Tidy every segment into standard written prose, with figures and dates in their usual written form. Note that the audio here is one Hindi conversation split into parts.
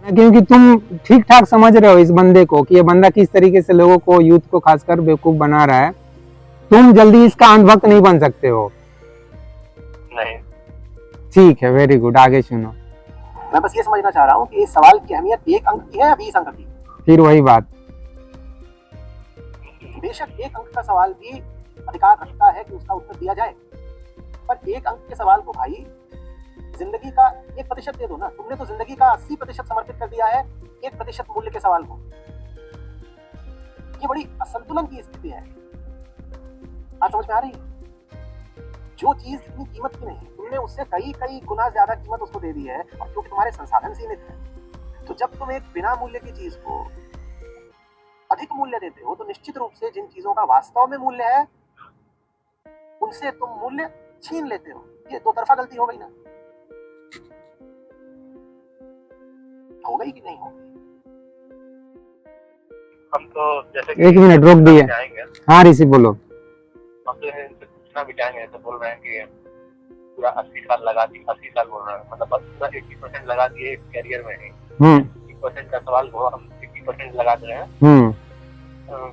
क्योंकि तुम ठीक ठाक समझ रहे हो इस बंदे को कि ये बंदा किस तरीके से लोगों को, यूथ को खासकर बेवकूफ बना रहा है। तुम जल्दी इसका अंधभक्त नहीं बन सकते हो। नहीं, ठीक है, वेरी गुड, आगे सुनो। मैं बस ये समझना चाह रहा हूँ कि इस सवाल की अहमियत 1 अंक की है या 20 अंक की? फिर वही बात, बेशक 1 अंक का सवाल भी अधिकार रखता है कि उसका उत्तर दिया जाए, पर 1 अंक के सवाल को भाई जिंदगी का 1% दे दो ना। तुमने तो जिंदगी का 80% समर्पित कर दिया है 1% मूल्य के सवाल को। ये बड़ी असंतुलन की स्थिति है। आज समझ में आ रही है? जो चीज इतनी कीमत की नहीं, तुमने उससे कई गुना ज्यादा कीमत उसको दे दी है, और क्योंकि तुम्हारे संसाधन सीमित है, तो जब तुम एक बिना मूल्य की चीज को अधिक मूल्य देते हो, तो निश्चित रूप से जिन चीजों का वास्तव में मूल्य है उनसे तुम मूल्य छीन लेते हो। ये दो तरफा गलती हो गई ना? हो गई कि नहीं हो गई? हम तो जैसे 1 मिनट रोक दिए। हाँ ऋषि बोलो। हम तो इनसे पूछना भी चाहेंगे, तो बोल रहे हैं कि पूरा 80 साल लगा दी, 80 साल बोल रहे हैं, मतलब पूरा 80% लगा दिए कैरियर में ही। 80% का सवाल को हम 80% लगा दे रहे हैं,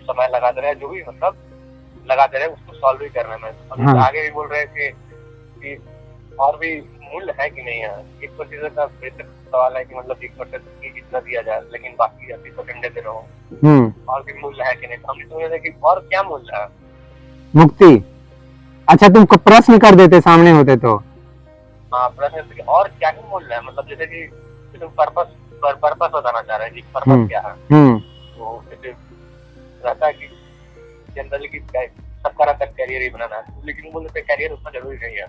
समय लगा दे रहे हैं, जो भी मतलब लगा दे रहे हैं उसको सॉल्व भी करने में। और आगे भी बोल रहे हैं कि और भी मूल्य है कि नहीं है। 1% का बेसिक सवाल है कि मतलब 1% ही जितना दिया जाए, लेकिन बाकी 80% दे रहे हो, और भी मूल्य है कि नहीं। हम सोच रहे कि और क्या मूल्य है? मुक्ति। अच्छा, तुम प्रश्न कर देते सामने होते तो। हाँ, प्रश्न और क्या ही मूल्य है, मतलब जैसे कि तुम पर्पस बताना चाह रहे हैं कि पर्पस क्या है। तो जैसे रहता है कि जनरली की सबका रहता है कैरियर ही बनाना है, लेकिन बोलते हैं कैरियर उतना जरूरी नहीं है।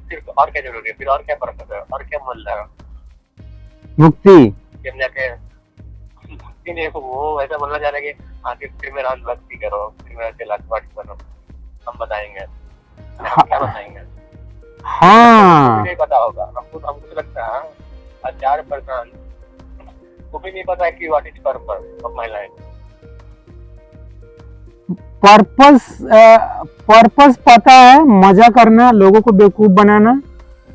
फिर और क्या जरूरी है? फिर और क्या पर्पस है? और क्या मूल्य है? मुक्ति नहीं, वो ऐसा बोलना चाह रहे हैं कि आगे फिर मेरा भक्ति करो, फिर मेरा चिल्लाट करो, हम बताएंगे। हम क्या बताएंगे? हाँ, नहीं पता होगा हमको तो लगता है 4% को भी नहीं पता है कि what is purpose of my life. Purpose पता है, मजा करना, लोगों को बेवकूफ बनाना,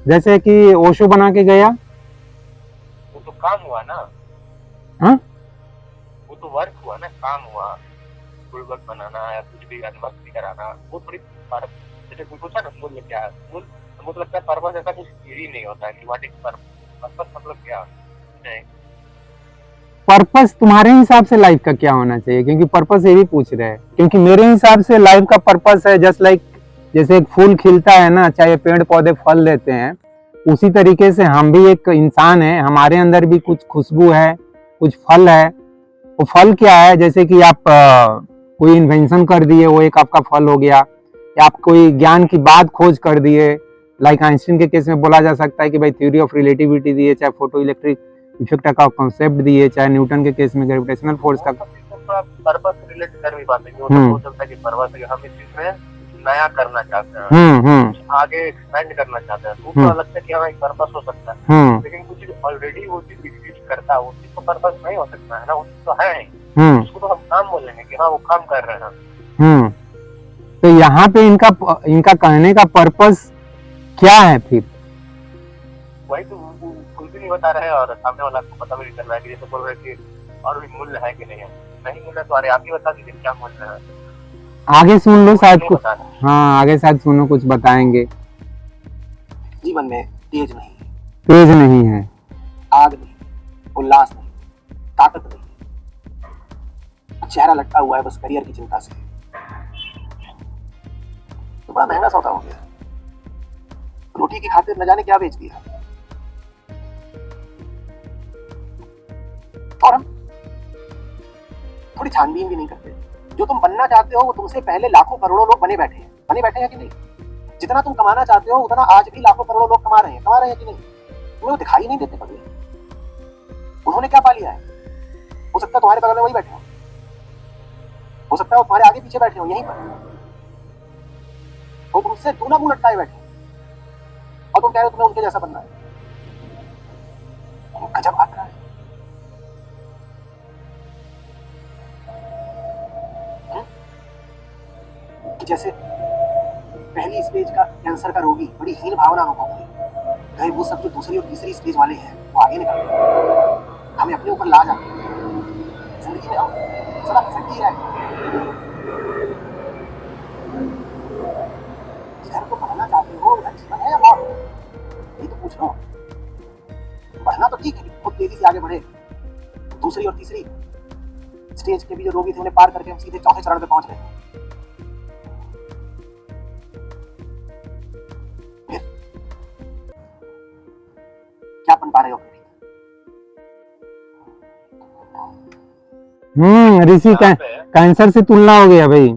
जैसे कि ओशो बना के गया। वो तो काम हुआ ना। हाँ, वो तो वर्क हुआ ना, काम हुआ। बुलवर्क बनाना या कुछ भी भक्ति कराना, वो थोड़ी जैसे कोई पूछा ना मूल्य क्या है, मुझे तो लगता है पर्पस ऐसा कुछ ही नहीं होता है कि व्हाट इज पर्पस मतलब क्या नहीं। पर्पस तुम्हारे हिसाब से लाइफ का क्या होना चाहिए? क्योंकि पर्पस ये भी पूछ रहे हैं। क्योंकि मेरे हिसाब से लाइफ का पर्पस है जस्ट लाइक, जैसे एक फूल खिलता है ना, चाहे पेड़ पौधे फल देते हैं, उसी तरीके से हम भी एक इंसान है, हमारे अंदर भी कुछ खुशबू है, कुछ फल है। वो फल क्या है? जैसे कि आप कोई इन्वेंशन कर दिए, वो एक आपका फल हो गया, या आप कोई ज्ञान की बात खोज कर दिए, लाइक आइंस्टीन के केस में बोला जा सकता है कि भाई थ्योरी ऑफ रिलेटिविटी दिए, चाहे फोटो इलेक्ट्रिक इफेक्ट का कॉन्सेप्ट दिए, चाहे न्यूटन के केस में ग्रेविटेशनल फोर्स का। पर्पस रिलेट कर भी पाते हैं, हो सकता है कि पर्पस है हम इस चीज में नया करना चाहते हैं, आगे एक्सपेंड करना चाहते हैं, तो लगता है कि हमें एक पर्पस हो सकता है। लेकिन कुछ ऑलरेडी वो चीज एग्जिस्ट करता है, वो चीज तो पर्पस नहीं हो सकता है ना, वो चीज तो है नहीं, उसको तो हम काम बोलेंगे कि हाँ वो काम कर रहे हैं। तो यहाँ पे इनका कहने का पर्पस क्या है फिर? वही तो खुद भी नहीं बता रहे और सामने वाला को पता भी नहीं चल रहा है कि जैसे बोल रहे कि और भी मूल्य है कि नहीं है। नहीं मूल्य तो अरे आप ही बता दीजिए क्या मूल्य है। आगे सुन लो शायद कुछ। हाँ, आगे शायद सुनो, कुछ बताएंगे। जीवन में तेज नहीं है, आग नहीं, उल्लास नहीं, ताकत नहीं, चेहरा लटका हुआ है बस करियर की चिंता से। तो बड़ा महंगा सौदा हो गया। रोटी की खातिर न जाने क्या बेच दिया। और हम थोड़ी छानबीन भी नहीं करते। जो तुम बनना चाहते हो वो तुमसे पहले लाखों करोड़ों लोग बने बैठे हैं कि नहीं? जितना तुम कमाना चाहते हो उतना आज भी लाखों करोड़ों लोग कमा रहे हैं कि नहीं? तुम्हें वो दिखाई नहीं देते कभी। उन्होंने क्या पा लिया है? हो सकता है तुम्हारे बगल में वही बैठे हो सकता है वो तुम्हारे आगे पीछे बैठे हो, यहीं पर वो तुमसे दूना मुंह लटकाए बैठे, और तुम कह रहे हो तुम्हें उनके जैसा बनना है। गजब बात है। कि जैसे पहली स्टेज का कैंसर का रोगी बड़ी हीन भावना अनुभव की, गए वो सब जो दूसरी और तीसरी स्टेज वाले हैं वो आगे निकल गए, हमें अपने ऊपर ला जाते हैं। जिंदगी में हम सदा खसक ही रहे इधर को बढ़ना चाहते हो, उधर जीवन है या मौत, यही तो पूछ रहा हूँ। बढ़ना तो ठीक है, खुद तेजी से आगे बढ़े, दूसरी और तीसरी स्टेज के भी जो रोगी थे उन्हें पार करके हम सीधे चौथे चरण पे पहुंच गए। फिर क्या बन पा रहे हो? ऋषि कैंसर से तुलना हो गया भाई।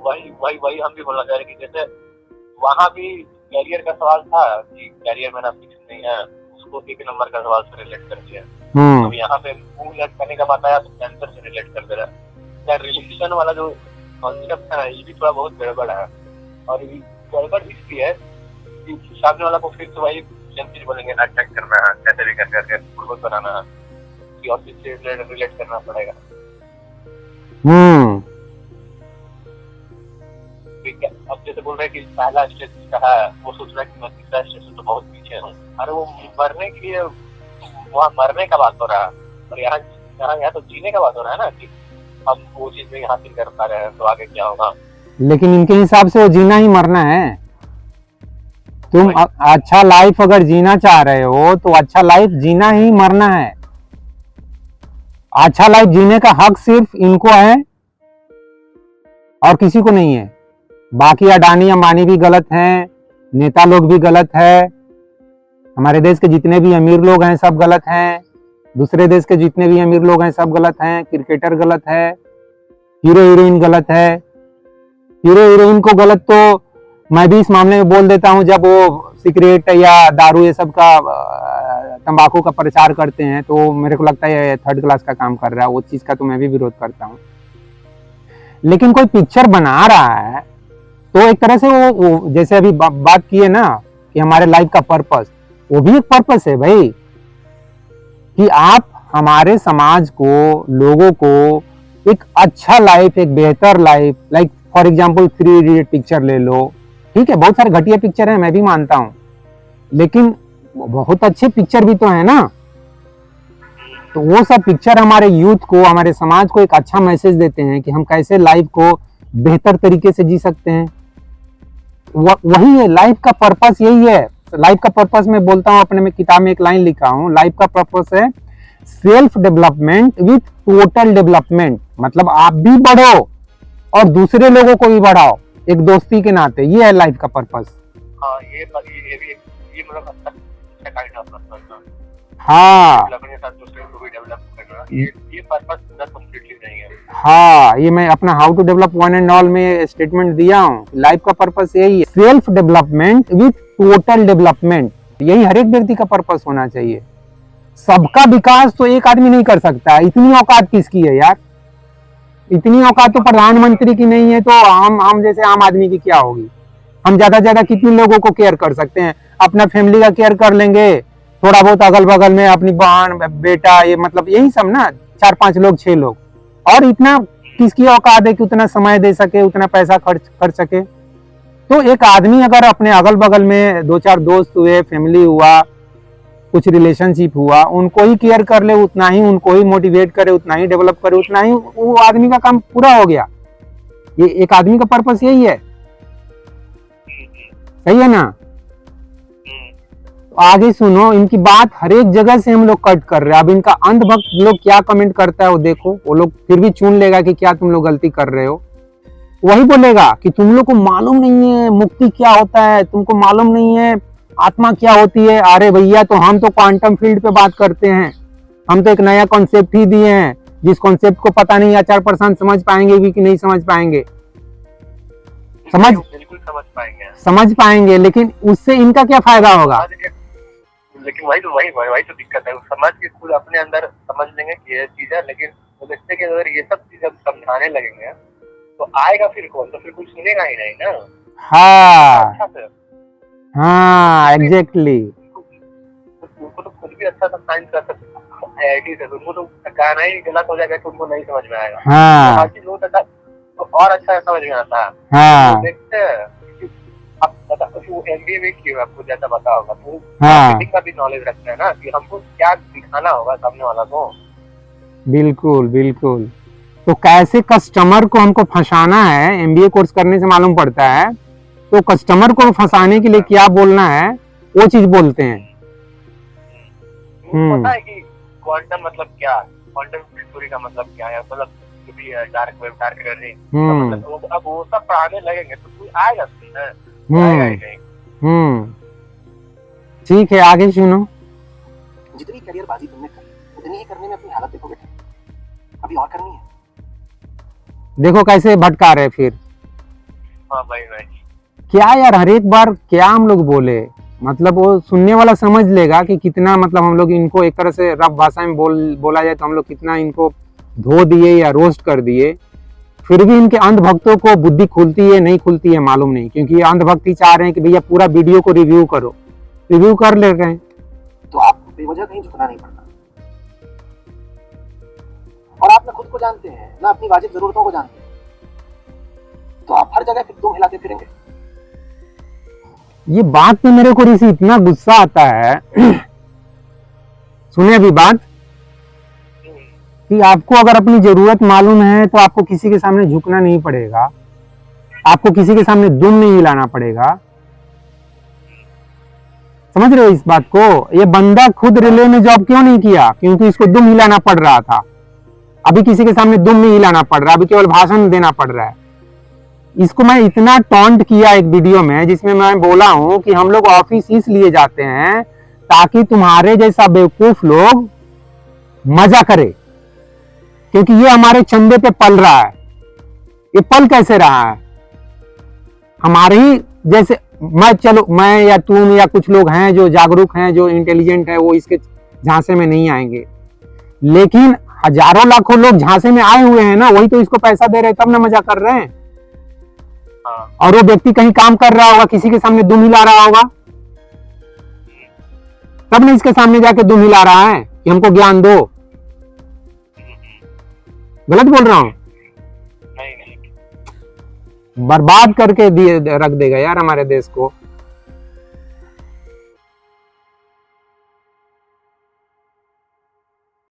वही वही वही हम भी बोलना चाह रहे कि जैसे वहाँ भी कैरियर का सवाल था कि कैरियर मेरा फिक्स नहीं है, उसको एक नंबर का सवाल से रिलेट कर दिया। अब यहाँ पे रिलेट करने का बात आया तो कैंसर से रिलेट कर दे रहा है। रिलेशन वाला जो कॉन्सेप्ट है ये भी थोड़ा बहुत गड़बड़ है, और ये गड़बड़ इसलिए है कि सामने वाला को फिर से वही सेम चीज बोलेंगे ना, चेक करना है कैसे भी करके प्रोपोज बनाना है कि और से रिलेट करना पड़ेगा। अब जैसे बोल रहे हैं कि पहला स्टेज का है, वो सोच रहा है कि मैं तीसरा स्टेज से तो बहुत पीछे हूँ। अरे वो मरने के लिए वहाँ मरने का बात हो रहा है, और यहाँ तो जीने का बात हो रहा है ना, कि हम वो चीज नहीं हासिल कर पा रहे हैं तो आगे क्या होगा। लेकिन इनके हिसाब से वो जीना ही मरना है। तुम अच्छा लाइफ अगर जीना चाह रहे हो तो अच्छा लाइफ जीना ही मरना है। अच्छा लाइफ जीने का हक सिर्फ इनको है और किसी को नहीं है। बाकी अडानी अंबानी भी गलत हैं, नेता लोग भी गलत है, हमारे देश के जितने भी अमीर लोग हैं सब गलत हैं, दूसरे देश के जितने भी अमीर लोग हैं सब गलत हैं, क्रिकेटर गलत है, हीरो हीरोइन गलत है। हीरो हीरोइन को गलत तो मैं भी इस मामले में बोल देता हूं, जब वो सिगरेट या दारू ये सब का तंबाकू का प्रचार करते हैं तो मेरे को लगता है थर्ड क्लास का काम कर रहा है, वो चीज का तो मैं भी विरोध करता हूं। लेकिन कोई पिक्चर बना रहा है तो एक तरह से वो जैसे अभी बात की है ना कि हमारे लाइफ का पर्पस, वो भी एक पर्पस है भाई, कि आप हमारे समाज को, लोगों को एक अच्छा लाइफ, एक बेहतर life, like for example 3 idiot picture ले लो, ठीक है बहुत सारे घटिया पिक्चर हैं मैं भी मानता हूं, लेकिन बहुत अच्छे पिक्चर भी तो है ना। तो वो सब पिक्चर हमारे यूथ को, हमारे समाज को एक अच्छा मैसेज देते हैं कि हम कैसे लाइफ को बेहतर तरीके से जी सकते हैं। वही है लाइफ का पर्पस, यही है लाइफ का पर्पस। मैं बोलता हूँ अपने में किताब में एक लाइन लिखा हूँ, लाइफ का पर्पस है self development with total development. मतलब आप भी बढ़ो और दूसरे लोगों को भी बढ़ाओ एक दोस्ती के नाते, ये है लाइफ का पर्पस। हाँ ये मतलब अच्छा काइंड ऑफ पर्पस है। हाँ अपने साथ दूसरे को भी डेवलप करना, ये पर्पस पूरा कंप्लीटली नहीं है। हाँ ये मैं अपना how to develop one and all में स्टेटमेंट दिया हूँ। लाइफ का पर्पस यही है, self development with total development. यही हर एक व्यक्ति का पर्पस होना चाहिए। सबका विकास तो एक आदमी नहीं कर सकता, इतनी औकात किसकी है यार, इतनी औकात तो प्रधानमंत्री की नहीं है, तो हम जैसे आम आदमी की क्या होगी। हम ज्यादा से ज्यादा कितने लोगों को केयर कर सकते हैं, अपना फैमिली का केयर कर लेंगे, थोड़ा बहुत अगल बगल में अपनी बहन बेटा, ये मतलब यही सब ना, 4-5 लोग 6 लोग, और इतना किसकी औकात है कि उतना समय दे सके, उतना पैसा खर्च कर सके। तो एक आदमी अगर अपने अगल बगल में 2-4 दोस्त हुए, फैमिली हुआ, कुछ रिलेशनशिप हुआ, उनको ही केयर कर ले, उतना ही उनको ही मोटिवेट करे, उतना ही डेवलप करे, उतना ही वो आदमी का काम पूरा हो गया। ये एक आदमी का पर्पस यही है, सही है ना। आगे सुनो, इनकी बात हर एक जगह से हम लोग कट कर रहे हैं। अब इनका अंधभक्त लोग क्या कमेंट करता है वो देखो, वो लोग फिर भी चुन लेगा कि क्या तुम लोग गलती कर रहे हो। वही बोलेगा कि तुम लोग को मालूम नहीं है मुक्ति क्या होता है, तुमको मालूम नहीं है आत्मा क्या होती है। अरे भैया, तो हम तो क्वांटम फील्ड पे बात करते हैं, हम तो एक नया कॉन्सेप्ट ही दिए हैं, जिस कॉन्सेप्ट को पता नहीं 4% समझ पाएंगे भी कि नहीं समझ पाएंगे। बिल्कुल समझ पाएंगे, लेकिन उससे इनका क्या फायदा होगा। लेकिन वही तो दिक्कत है, समाज के खुद अपने अंदर समझ लेंगे कि ये चीज है, लेकिन वो देखते कि अगर ये सब चीज समझाने लगेंगे तो आएगा फिर कौन, तो फिर कुछ सुनेगा ही नहीं ना। हाँ हाँ एग्जैक्टली। उनको तो खुद भी अच्छा सा साइंस कर सकते IIT से, उनको तो कहना ही गलत हो जाएगा कि उनको नहीं समझ में आएगा। हाँ बाकी लोग तो और अच्छा समझ में आता है। हाँ देखते हैं अब बता, वो एमबीए में क्यों आपको जैसा पता होगा, तो हाँ मार्केटिंग का भी नॉलेज रखना है ना, कि हमको क्या दिखाना होगा सामने वाला को। बिल्कुल बिल्कुल। तो कैसे कस्टमर को हमको फंसाना है, एमबीए कोर्स करने से मालूम पड़ता है। तो कस्टमर को फंसाने के लिए क्या बोलना है वो चीज बोलते हैं। पता है कि क्वांटम मतलब क्या, क्वांटम थ्योरी का मतलब क्या है, मतलब जो भी है डार्क वेब, डार्क एनर्जी, मतलब अब वो सब पढ़ाने लगेंगे तो कोई आएगा सुनने, आएगा ही नहीं। ठीक है, आगे सुनो। जितनी करियरबाजी तुमने करी उतनी ही करने में अपनी हालत देखो बेटा, अभी और करनी है। देखो कैसे भटका रहे फिर। हाँ भाई भाई, क्या यार, हर एक बार क्या हम लोग बोले, मतलब वो सुनने वाला समझ लेगा कि कितना, मतलब हम लोग इनको एक तरह से रफ भाषा में बोला जाए तो हम लोग कितना इनको धो दिए या रोस्ट कर दिए। फिर भी इनके अंधभक्तों को बुद्धि खुलती है नहीं खुलती है मालूम नहीं, क्योंकि ये अंधभक्ति चाह रहे हैं कि भैया पूरा वीडियो को रिव्यू करो, रिव्यू कर ले रहे हैं। तो आपको बेवजह कहीं झुकना नहीं पड़ता, और आप ना खुद को जानते हैं ना अपनी वाजिब जरूरतों को जानते हैं, तो आप हर जगह फिर दुम हिलाते फिरेंगे। ये बात पे मेरे को ऋषि इतना गुस्सा आता है सुने अभी बात, कि आपको अगर अपनी जरूरत मालूम है तो आपको किसी के सामने झुकना नहीं पड़ेगा, आपको किसी के सामने दुम नहीं हिलाना पड़ेगा। समझ रहे हो इस बात को? ये बंदा खुद रिले में जॉब क्यों नहीं किया? क्योंकि इसको दुम हिलाना पड़ रहा था। अभी किसी के सामने दुम नहीं हिलाना पड़ रहा, अभी केवल भाषण देना पड़ रहा है। इसको मैं इतना टॉन्ट किया एक वीडियो में, जिसमें मैं बोला हूं कि हम लोग ऑफिस इसलिए जाते हैं ताकि तुम्हारे जैसा बेवकूफ लोग मजा करे, क्योंकि ये हमारे चंदे पे पल रहा है। ये पल कैसे रहा है? हमारे ही जैसे, मैं या तुम या कुछ लोग हैं जो जागरूक हैं, जो इंटेलिजेंट है, वो इसके झांसे में नहीं आएंगे। लेकिन हजारों लाखों लोग झांसे में आए हुए हैं ना, वही तो इसको पैसा दे रहे हैं, तब ना मजा कर रहे हैं। और वो व्यक्ति कहीं काम कर रहा होगा, किसी के सामने दुम हिला रहा होगा, तब ना इसके सामने जाके दुम हिला रहा है कि हमको ज्ञान दो। गलत बोल रहा हूं? नहीं, बर्बाद करके रख देगा यार हमारे देश को।